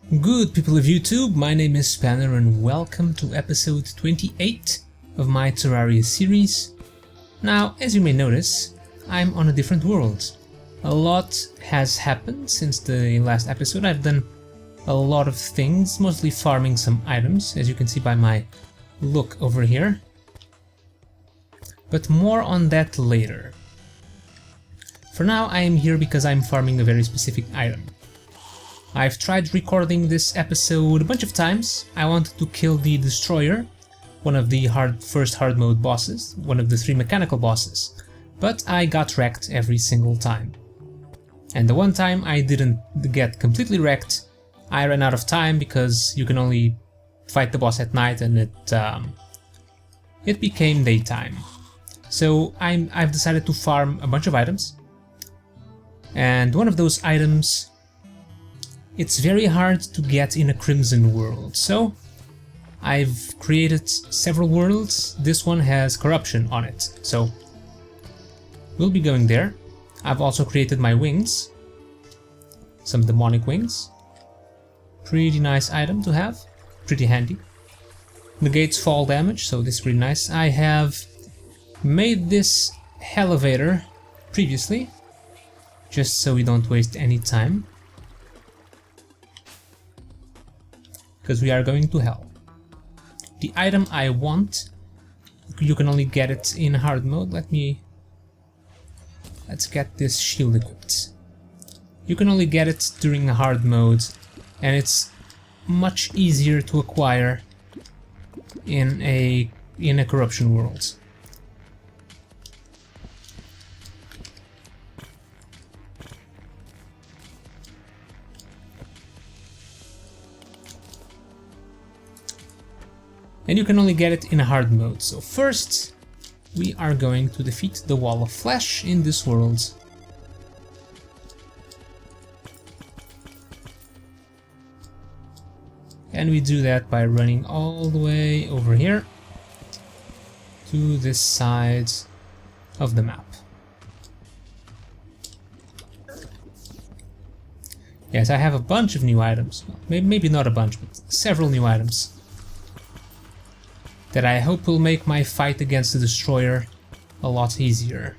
Good people of YouTube, my name is Spanner and welcome to episode 28 of my Terraria series. Now, as you may notice, I'm on a different world. A lot has happened since the last episode. I've done a lot of things, mostly farming some items, as you can see by my look over here. But more on that later. For now, I am here because I'm farming a very specific item. I've tried recording this episode a bunch of times. I wanted to kill the Destroyer, one of the first hard mode bosses, one of the 3 mechanical bosses, but I got wrecked every single time. And the one time I didn't get completely wrecked, I ran out of time because you can only fight the boss at night and it became daytime. So I've decided to farm a bunch of items, and one of those items, it's very hard to get in a Crimson world, so I've created several worlds. This one has corruption on it, so we'll be going there. I've also created my wings, some demonic wings. Pretty nice item to have, pretty handy. Negates fall damage, so this is pretty nice. I have made this elevator previously, just so we don't waste any time, because we are going to hell. The item I want, you can only get it in hard mode. Let's get this shield equipped. You can only get it during hard mode, and it's much easier to acquire in a corruption world. And you can only get it in hard mode. So first, we are going to defeat the Wall of Flesh in this world. And we do that by running all the way over here to this side of the map. Yes, I have a bunch of new items. Well, maybe not a bunch, but several new items that I hope will make my fight against the Destroyer a lot easier.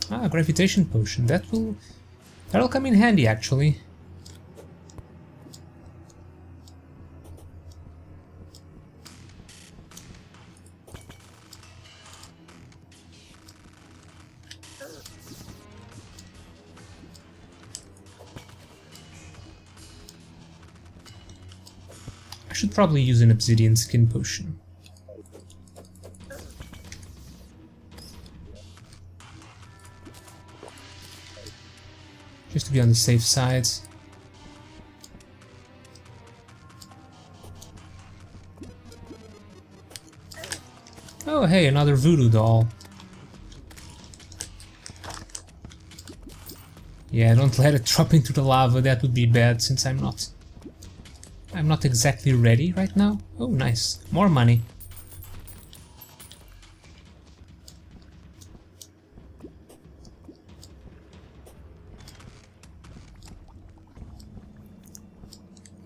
Ah, gravitation potion. That'll come in handy, actually. I should probably use an obsidian skin potion. Just to be on the safe side. Oh hey, another voodoo doll. Yeah, don't let it drop into the lava, that would be bad since I'm not exactly ready right now. Oh nice, more money.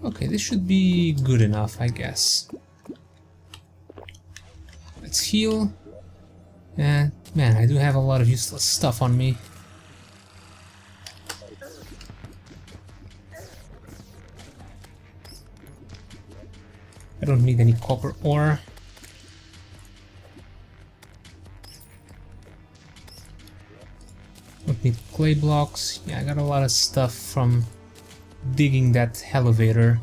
Okay, this should be good enough, I guess. Let's heal. And man, I do have a lot of useless stuff on me. I don't need any copper ore. Don't need clay blocks. Yeah, I got a lot of stuff from digging that elevator.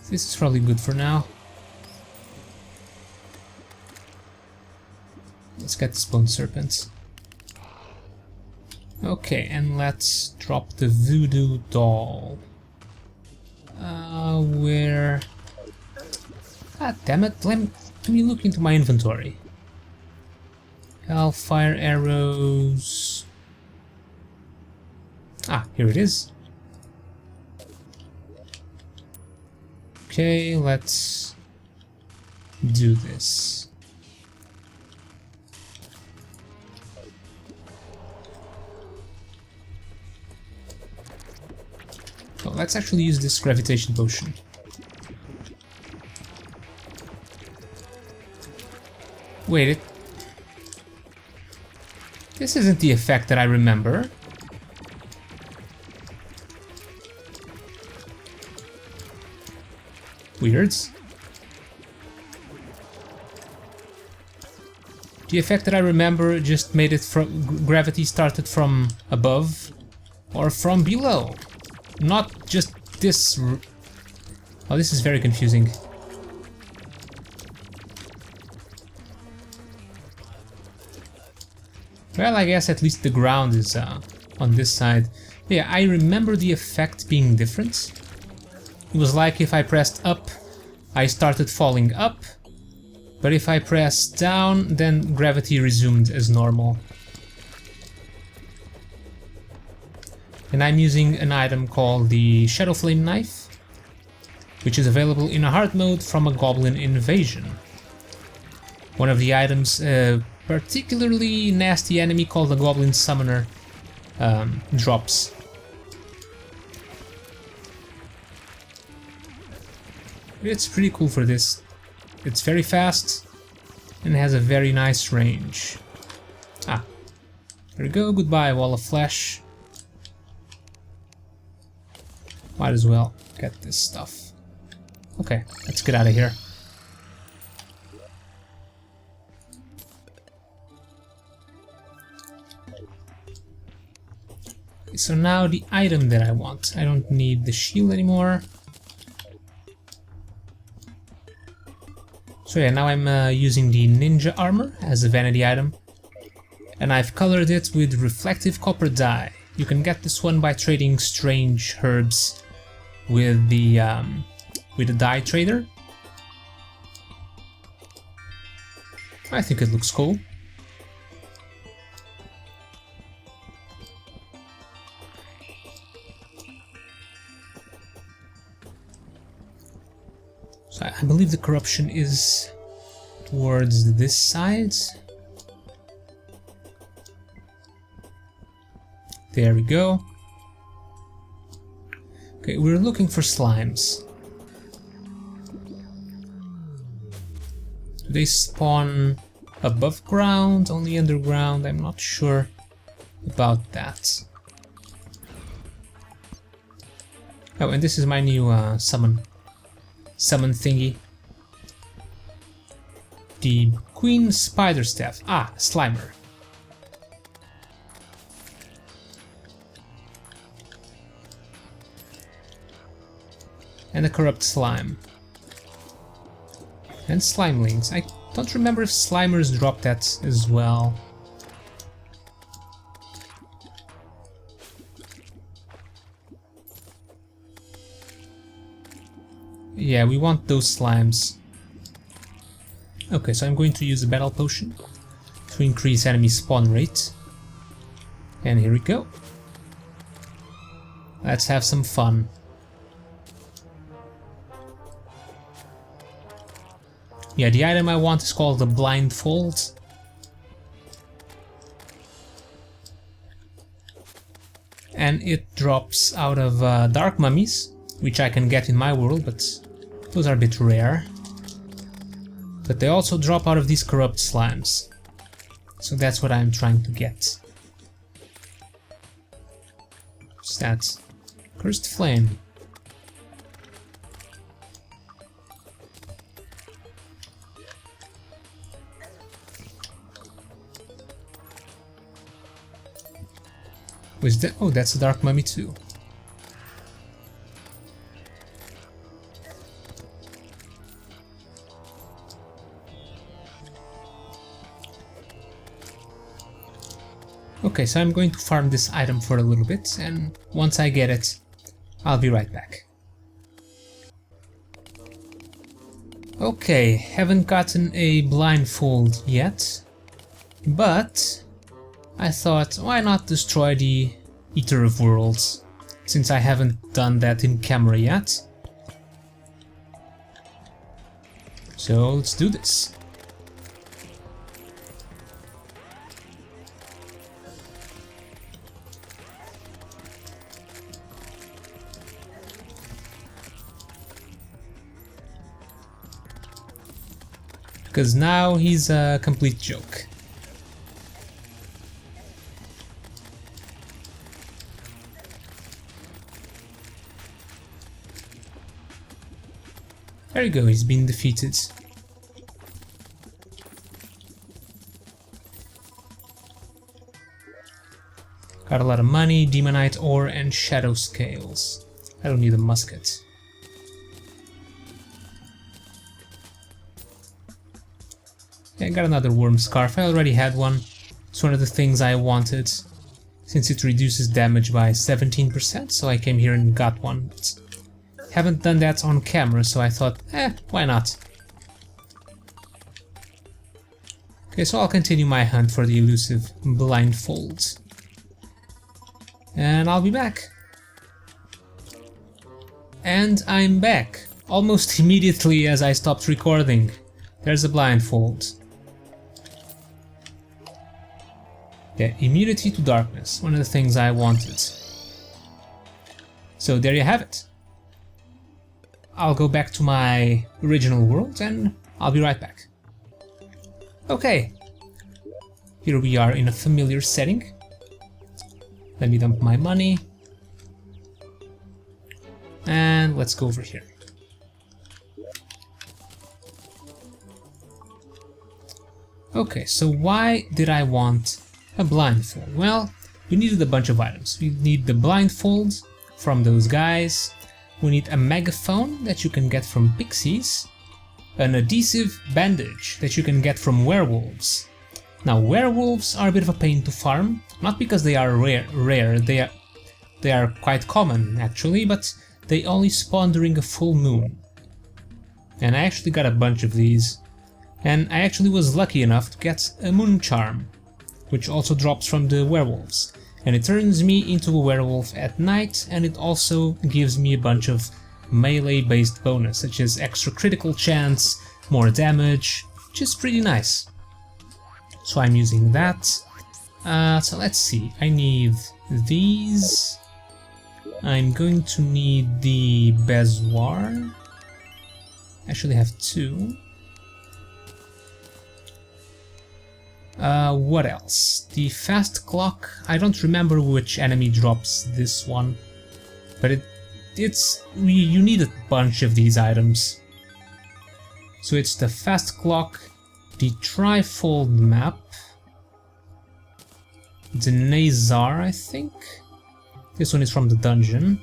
This is probably good for now. Let's get the Spawn Serpent. Okay, and let's drop the voodoo doll. Where... God damn it, let me look into my inventory. Hellfire arrows... Ah, here it is. Okay, let's do this. Well, let's actually use this gravitation potion. Wait, this isn't the effect that I remember. Weird. The effect that I remember just made it from gravity started from above or from below. Not just this. Oh, this is very confusing. Well, I guess at least the ground is on this side. Yeah, I remember the effect being different. It was like if I pressed up, I started falling up, but if I pressed down, then gravity resumed as normal. And I'm using an item called the Shadow Flame Knife, which is available in a hard mode from a Goblin Invasion. One of the items, a particularly nasty enemy called the Goblin Summoner, drops. It's pretty cool for this. It's very fast and has a very nice range. Ah, there we go, goodbye wall of flesh. Might as well get this stuff. Okay, let's get out of here. So now the item that I want. I don't need the shield anymore. So yeah, now I'm using the ninja armor as a vanity item. And I've colored it with reflective copper dye. You can get this one by trading strange herbs with the dye trader. I think it looks cool. So I believe the corruption is towards this side. There we go. Okay, we're looking for slimes. Do they spawn above ground, only underground? I'm not sure about that. Oh, and this is my new summon thingy. The Queen Spider Staff. Ah, Slimer. And a corrupt slime. And slimelings. I don't remember if Slimers drop that as well. Yeah, we want those slimes. Okay, so I'm going to use a battle potion to increase enemy spawn rate. And here we go. Let's have some fun. Yeah, the item I want is called the Blindfold. And it drops out of dark mummies, which I can get in my world, but those are a bit rare. But they also drop out of these corrupt slimes. So that's what I'm trying to get. What's that? Cursed Flame. Where's that? Oh, that's a dark mummy too. Okay, so I'm going to farm this item for a little bit, and once I get it, I'll be right back. Okay, haven't gotten a blindfold yet, but I thought, why not destroy the Eater of Worlds, since I haven't done that in camera yet. So let's do this. Because now he's a complete joke. There you go, he's been defeated. Got a lot of money, demonite ore and shadow scales. I don't need a musket. I got another worm scarf. I already had one. It's one of the things I wanted, since it reduces damage by 17%, so I came here and got one. But haven't done that on camera, so I thought, why not? Okay, so I'll continue my hunt for the elusive blindfold. And I'll be back. And I'm back, almost immediately as I stopped recording. There's a blindfold. Yeah, immunity to darkness, one of the things I wanted. So there you have it. I'll go back to my original world and I'll be right back. Okay, here we are in a familiar setting. Let me dump my money. And let's go over here. Okay, so why did I want a blindfold? Well, we needed a bunch of items. We need the blindfold from those guys. We need a megaphone that you can get from pixies. An adhesive bandage that you can get from werewolves. Now, werewolves are a bit of a pain to farm, not because they are rare. They are quite common actually, but they only spawn during a full moon. And I actually got a bunch of these. And I actually was lucky enough to get a moon charm, which also drops from the werewolves. And it turns me into a werewolf at night, and it also gives me a bunch of melee based bonus, such as extra critical chance, more damage, which is pretty nice. So I'm using that. So let's see, I need these. I'm going to need the bezoar. I actually have two. What else? The fast clock. I don't remember which enemy drops this one, but you need a bunch of these items. So it's the fast clock, the trifold map, the Nazar, I think. This one is from the dungeon.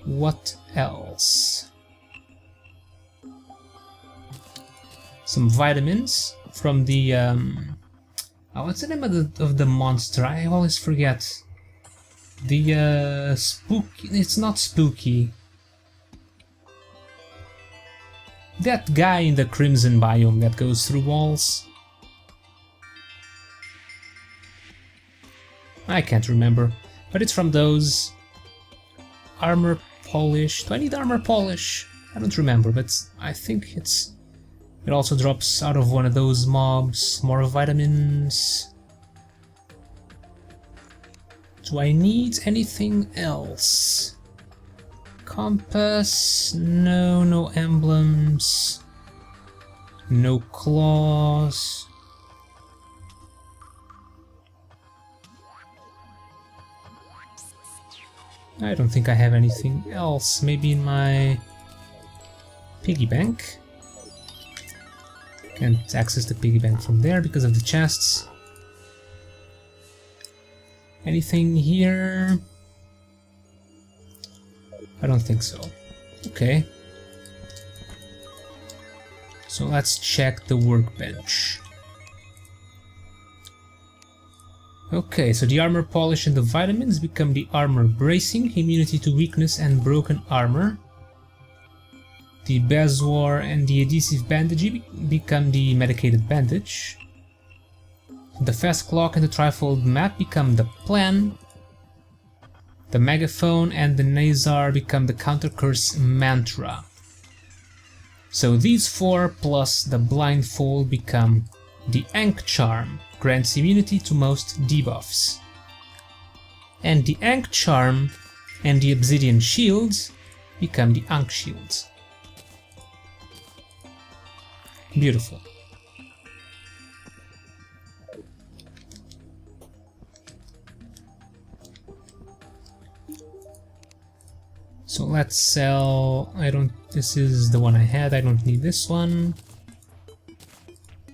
What else? Some vitamins from the what's the name of the monster? I always forget. The spooky. It's not spooky. That guy in the crimson biome that goes through walls. I can't remember, but it's from those. Armor polish. Do I need armor polish? I don't remember, but I think it's. It also drops out of one of those mobs. More vitamins. Do I need anything else? Compass? No, no emblems. No claws. I don't think I have anything else. Maybe in my piggy bank. Can't access the piggy bank from there because of the chests. Anything here? I don't think so. Okay. So let's check the workbench. Okay, so the armor polish and the vitamins become the armor bracing, immunity to weakness and broken armor. The bezoar and the adhesive bandage become the medicated bandage. The fast clock and the trifold map become the plan. The megaphone and the Nazar become the counter curse mantra. So these 4 plus the blindfold become the Ankh Charm, grants immunity to most debuffs. And the Ankh Charm and the Obsidian Shields become the Ankh Shields. Beautiful. So let's sell, this is the one I had, I don't need this one.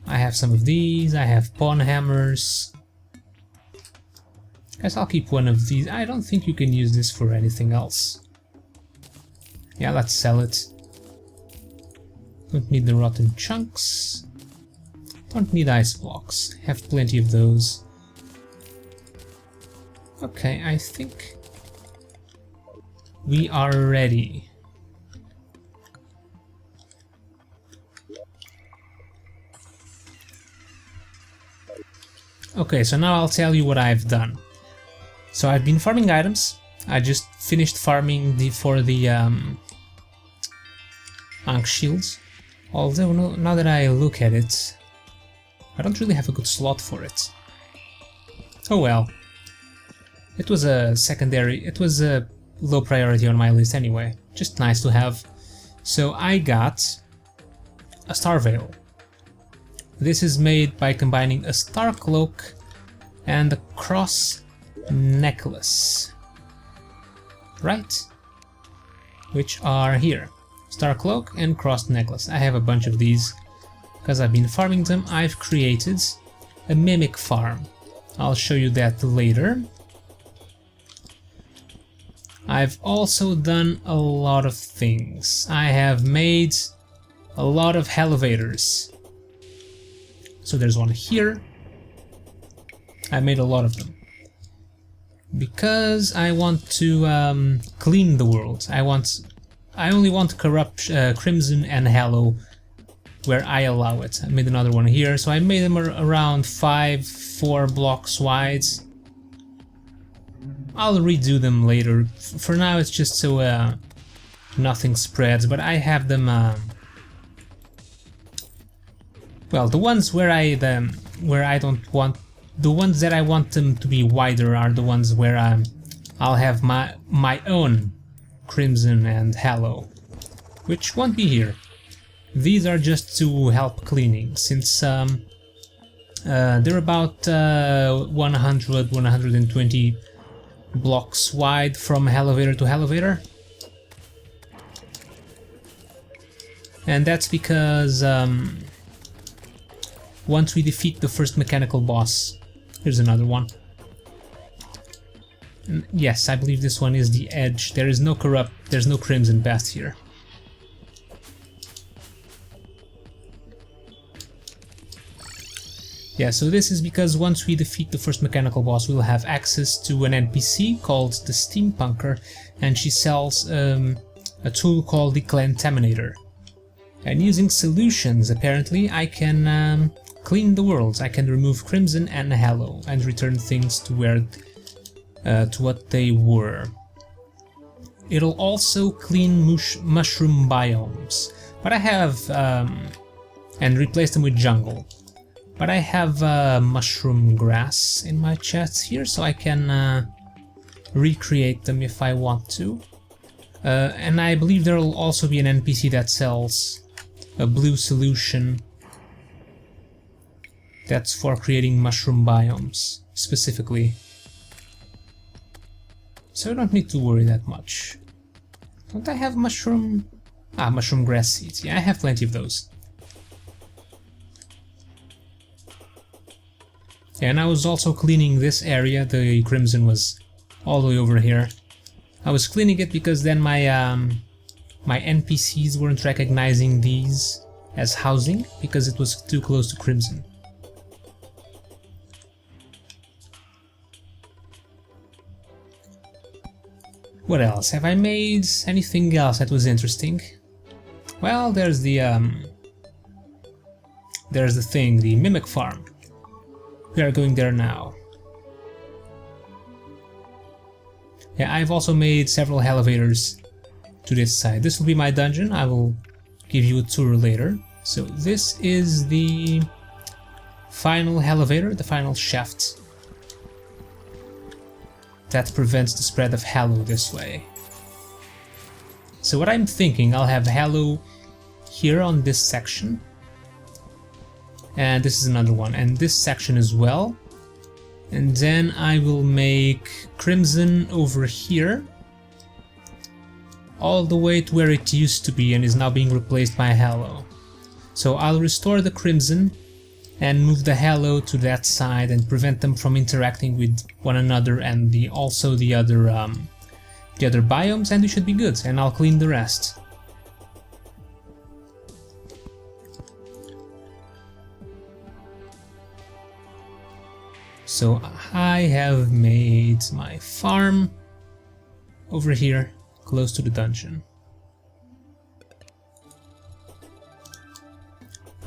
I have some of these, I have pawn hammers. Guess I'll keep one of these. I don't think you can use this for anything else. Yeah, let's sell it. Don't need the rotten chunks. Don't need ice blocks, have plenty of those. Okay, I think we are ready. Okay, so now I'll tell you what I've done. So I've been farming items. I just finished farming for the Ankh shields. Although now that I look at it, I don't really have a good slot for it. Oh well. It was a secondary, it was a low priority on my list anyway. Just nice to have. So I got a Star Veil. This is made by combining a Star Cloak and a Cross Necklace. Right? Which are here. Star Cloak and Cross Necklace. I have a bunch of these. Because I've been farming them, I've created a Mimic farm. I'll show you that later. I've also done a lot of things. I have made a lot of elevators. So there's one here. I made a lot of them. Because I want to clean the world. I only want corrupt Crimson and Hallow where I allow it. I made another one here, so I made them around 4 blocks wide. I'll redo them later. For now it's just so nothing spreads, but I have them well, the ones where I don't want, the ones that I want them to be wider are the ones where I'll have my own Crimson and Hallow, which won't be here. These are just to help cleaning, since they're about 120 blocks wide from elevator to elevator. And that's because once we defeat the first mechanical boss, here's another one. And yes, I believe this one is the edge. There's no Crimson past here. Yeah, so this is because once we defeat the first mechanical boss, we'll have access to an NPC called the Steampunker, and she sells a tool called the Clantaminator. And using solutions, apparently, I can clean the world. I can remove Crimson and Hallow and return things to what they were. It'll also clean mushroom biomes, but I have and replace them with jungle. But I have mushroom grass in my chests here, so I can recreate them if I want to. And I believe there will also be an NPC that sells a blue solution that's for creating mushroom biomes, specifically. So I don't need to worry that much. Don't I have mushroom... mushroom grass seeds. Yeah, I have plenty of those. Yeah, and I was also cleaning this area. The Crimson was all the way over here. I was cleaning it because then my my NPCs weren't recognizing these as housing because it was too close to Crimson. What else? Have I made anything else that was interesting? Well, there's the thing, the Mimic Farm. We are going there now. Yeah, I've also made several elevators to this side. This will be my dungeon. I will give you a tour later. So this is the final elevator, the final shaft that prevents the spread of Hallow this way. So what I'm thinking, I'll have Hallow here on this section, and this is another one, and this section as well, and then I will make Crimson over here all the way to where it used to be and is now being replaced by Hallow. So I'll restore the Crimson and move the Hallow to that side and prevent them from interacting with one another and also the other biomes, and we should be good, and I'll clean the rest. So I have made my farm over here, close to the dungeon.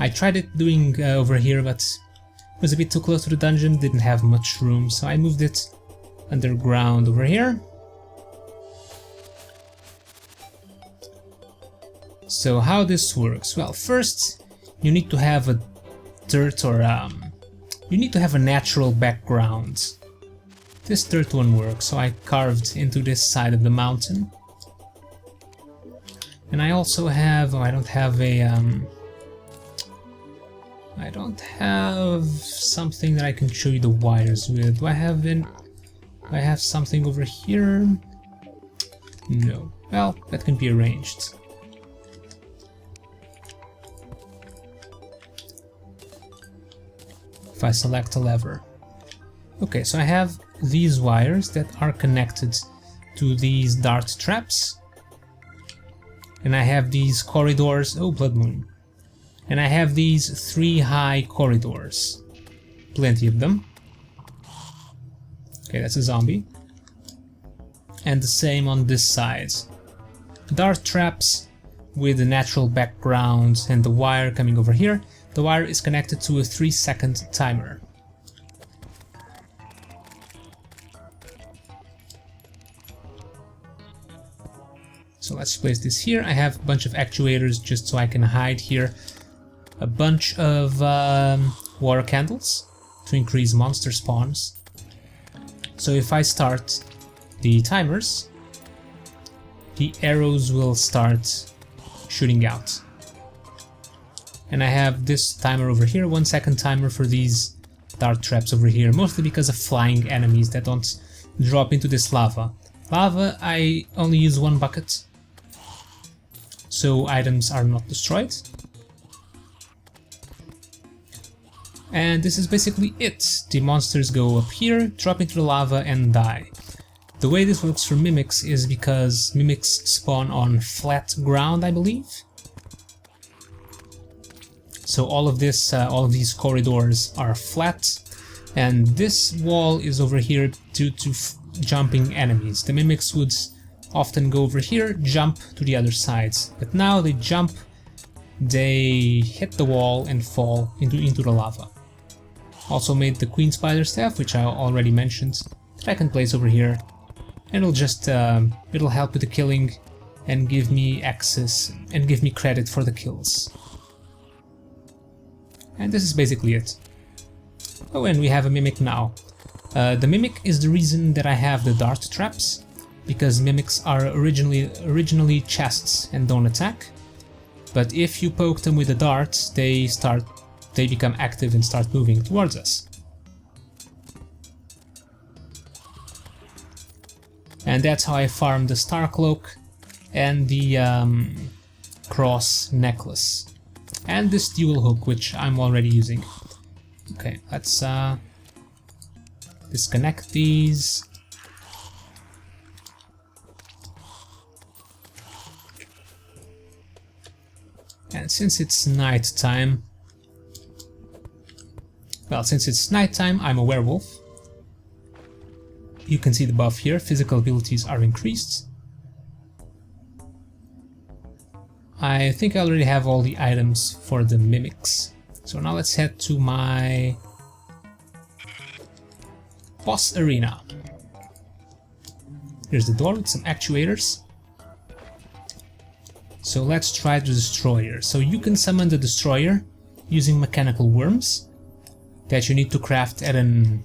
I tried it doing over here, but it was a bit too close to the dungeon, didn't have much room, so I moved it underground over here. So how this works? Well, first you need to have a dirt or you need to have a natural background. This dirt one works, so I carved into this side of the mountain. And I also have, I don't have something that I can show you the wires with. Do I have something over here? No. Well, that can be arranged. If I select a lever. Okay, so I have these wires that are connected to these dart traps. And I have these corridors, oh, Blood Moon. And I have these 3 high corridors. Plenty of them. Okay, that's a zombie. And the same on this side. Dart traps with a natural background and the wire coming over here. The wire is connected to a 3-second timer. So let's place this here. I have a bunch of actuators just so I can hide here. A bunch of water candles to increase monster spawns. So if I start the timers, the arrows will start shooting out. And I have this timer over here, 1-second timer for these dart traps over here, mostly because of flying enemies that don't drop into this lava. Lava, I only use 1 bucket, so items are not destroyed. And this is basically it. The monsters go up here, drop into the lava and die. The way this works for mimics is because mimics spawn on flat ground, I believe. So all of these corridors are flat, and this wall is over here due to jumping enemies. The mimics would often go over here, jump to the other sides, but now they jump, they hit the wall and fall into the lava. Also made the Queen Spider staff, which I already mentioned, that I can place over here, and it'll help with the killing and give me access and give me credit for the kills. And this is basically it. Oh, and we have a mimic now. The mimic is the reason that I have the dart traps, because mimics are originally chests and don't attack. But if you poke them with a dart, they become active and start moving towards us. And that's how I farm the Star Cloak and the cross necklace. And this dual hook, which I'm already using. Okay, let's disconnect these. And since it's nighttime, I'm a werewolf. You can see the buff here, physical abilities are increased. I think I already have all the items for the mimics. So now let's head to my boss arena. Here's the door with some actuators. So let's try the destroyer. So you can summon the destroyer using mechanical worms that you need to craft at an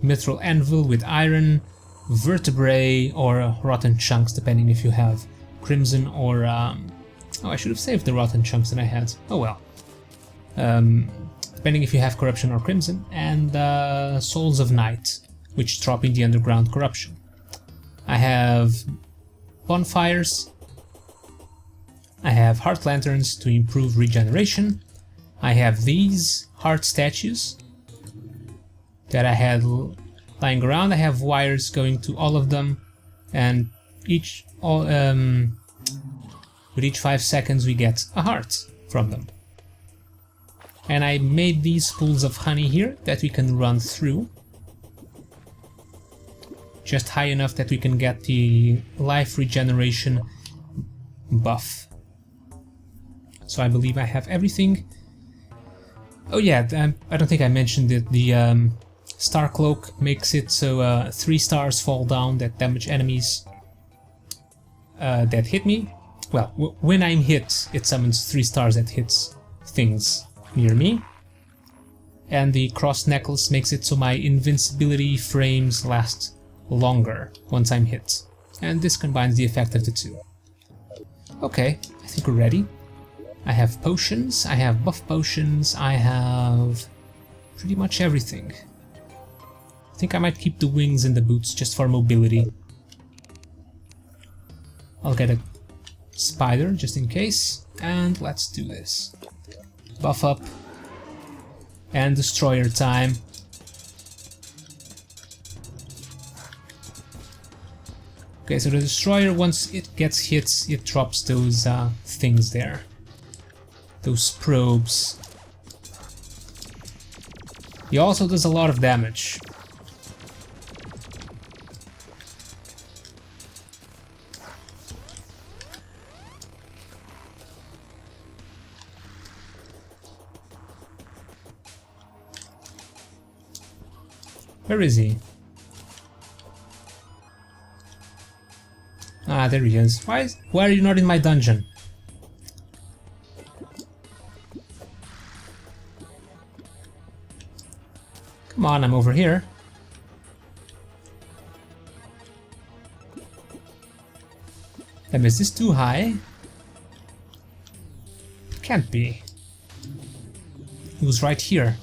mithril anvil with iron, vertebrae, or rotten chunks, depending if you have crimson or oh, I should have saved the rotten chunks that I had. Oh well. Depending if you have corruption or crimson, and souls of night, which drop in the underground corruption. I have bonfires. I have heart lanterns to improve regeneration. I have these heart statues that I had lying around. I have wires going to all of them, and with each 5 seconds we get a heart from them. And I made these pools of honey here that we can run through, just high enough that we can get the life regeneration buff. So I believe I have everything. Oh yeah, I don't think I mentioned it. The Star Cloak makes it so 3 stars fall down that damage enemies that hit me. Well, when I'm hit, it summons 3 stars that hits things near me. And the cross necklace makes it so my invincibility frames last longer once I'm hit. And this combines the effect of the two. Okay, I think we're ready. I have potions, I have buff potions, I have pretty much everything. I think I might keep the wings and the boots just for mobility. I'll get a spider just in case, and let's do this. Buff up and destroyer time. Okay, so the destroyer, once it gets hit, it drops those things there. Those probes. He also does a lot of damage. Where is he? Ah, there he is. Why are you not in my dungeon? Come on, I'm over here. Damn, is this too high? It can't be. He was right here.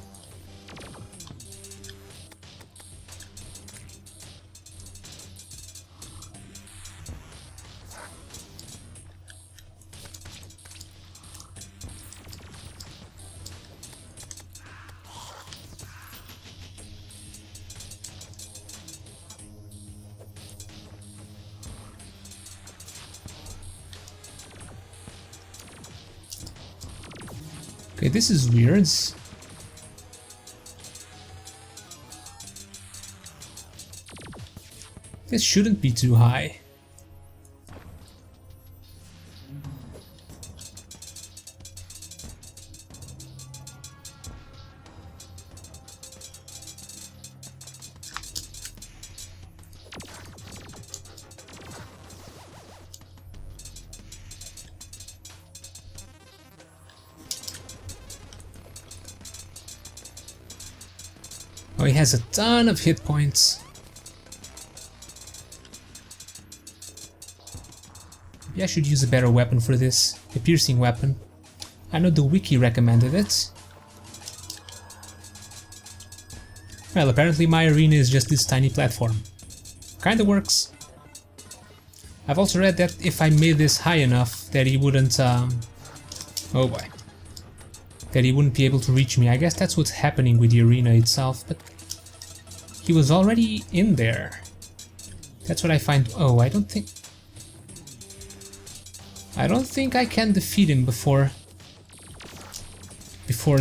Okay, this is weird. This shouldn't be too high. Oh, he has a ton of hit points. Maybe I should use a better weapon for this, a piercing weapon. I know the wiki recommended it. Well, apparently my arena is just this tiny platform. Kinda works. I've also read that if I made this high enough that he wouldn't, oh boy. That he wouldn't be able to reach me. I guess that's what's happening with the arena itself, but he was already in there. That's what I find. Oh, I don't think I can defeat him before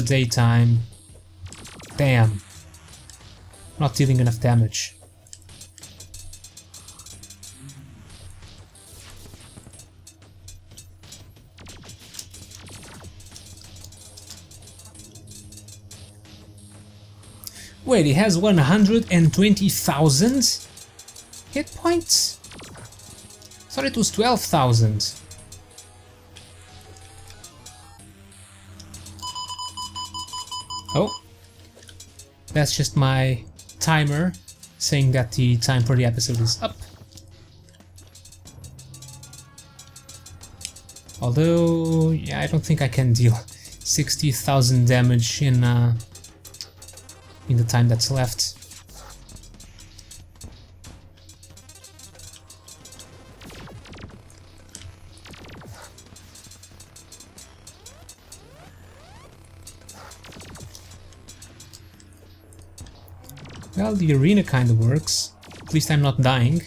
daytime. Damn. Not dealing enough damage. Wait, he has 120,000 hit points? I thought it was 12,000. Oh, that's just my timer saying that the time for the episode is up. Although, yeah, I don't think I can deal 60,000 damage in the time that's left. Well, the arena kind of works. At least I'm not dying.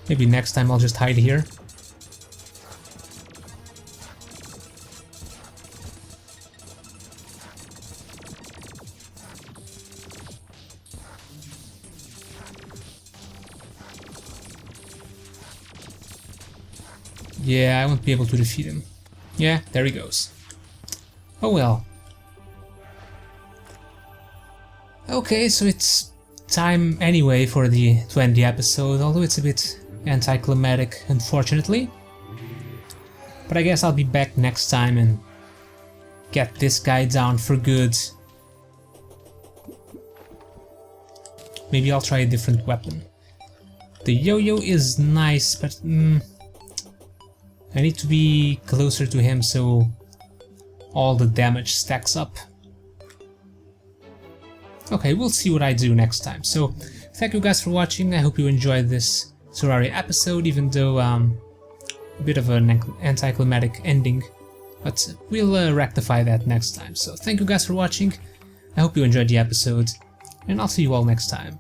Maybe next time I'll just hide here. Yeah, I won't be able to defeat him. Yeah, there he goes. Oh well. Okay, so it's time anyway for the 20th episode, although it's a bit anticlimactic, unfortunately. But I guess I'll be back next time and get this guy down for good. Maybe I'll try a different weapon. The yo-yo is nice, but I need to be closer to him so all the damage stacks up. Okay, we'll see what I do next time. So, thank you guys for watching. I hope you enjoyed this Terraria episode, even though a bit of an anticlimactic ending. But we'll rectify that next time. So, thank you guys for watching. I hope you enjoyed the episode, and I'll see you all next time.